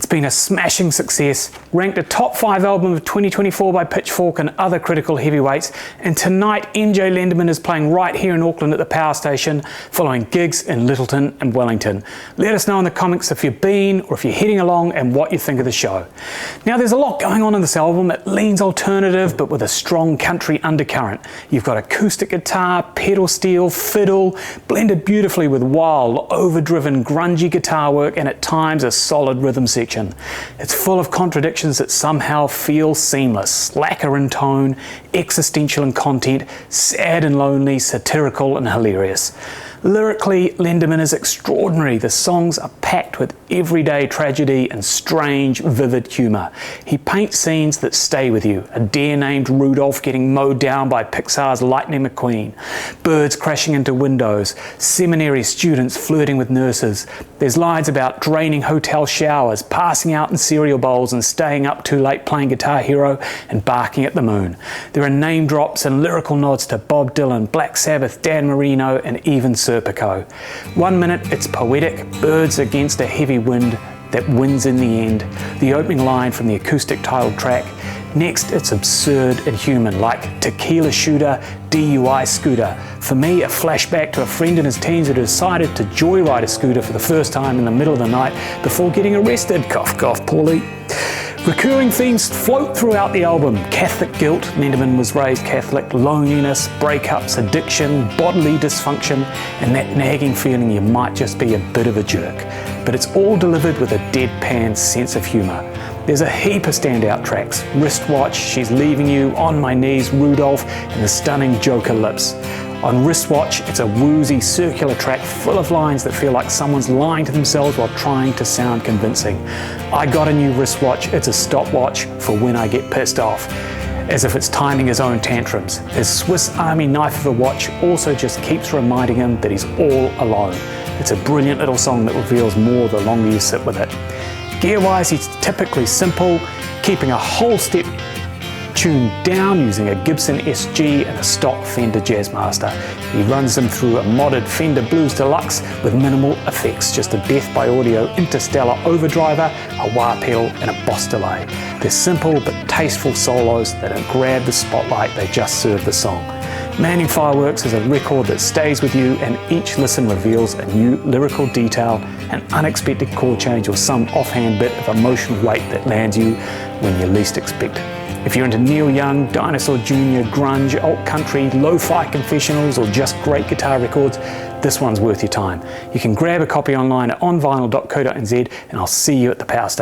It's been a smashing success, ranked a top 5 album of 2024 by Pitchfork and other critical heavyweights, and tonight MJ Lenderman is playing right here in Auckland at the Power Station, following gigs in Littleton and Wellington. Let us know in the comments if you've been or if you're heading along and what you think of the show. Now there's a lot going on in this album. It leans alternative but with a strong country undercurrent. You've got acoustic guitar, pedal steel, fiddle, blended beautifully with wild, overdriven, grungy guitar work and at times a solid rhythm section. It's full of contradictions that somehow feel seamless, slacker in tone, existential in content, sad and lonely, satirical and hilarious. Lyrically, Lenderman is extraordinary. The songs are packed with everyday tragedy and strange, vivid humour. He paints scenes that stay with you. A deer named Rudolph getting mowed down by Pixar's Lightning McQueen. Birds crashing into windows. Seminary students flirting with nurses. There's lines about draining hotel showers, passing out in cereal bowls and staying up too late playing Guitar Hero and barking at the moon. There are name drops and lyrical nods to Bob Dylan, Black Sabbath, Dan Marino and even Serpico. 1 minute it's poetic, birds against a heavy wind that wins in the end, the opening line from the acoustic titled track. Next it's absurd and human, like tequila shooter, DUI scooter. For me, a flashback to a friend in his teens who decided to joyride a scooter for the first time in the middle of the night before getting arrested. Cough, cough, Paulie. Recurring themes float throughout the album. Catholic guilt, Lenderman was raised Catholic, loneliness, breakups, addiction, bodily dysfunction, and that nagging feeling you might just be a bit of a jerk. But it's all delivered with a deadpan sense of humour. There's a heap of standout tracks. Wristwatch, She's Leaving You, On My Knees, Rudolph, and the stunning Joker Lips. On Wristwatch, it's a woozy, circular track full of lines that feel like someone's lying to themselves while trying to sound convincing. I got a new wristwatch, it's a stopwatch for when I get pissed off. As if it's timing his own tantrums. His Swiss Army knife of a watch also just keeps reminding him that he's all alone. It's a brilliant little song that reveals more the longer you sit with it. Gear-wise, he's typically simple, keeping a whole step tuned down using a Gibson SG and a stock Fender Jazzmaster. He runs them through a modded Fender Blues Deluxe with minimal effects, just a Death by Audio Interstellar overdriver, a wah pedal and a Boss delay. They're simple but tasteful solos that don't grab the spotlight, they just serve the song. Manning Fireworks is a record that stays with you and each listen reveals a new lyrical detail, an unexpected chord change or some offhand bit of emotional weight that lands you when you least expect. If you're into Neil Young, Dinosaur Jr., grunge, alt country, lo-fi confessionals or just great guitar records, this one's worth your time. You can grab a copy online at onvinyl.co.nz and I'll see you at the Power Station.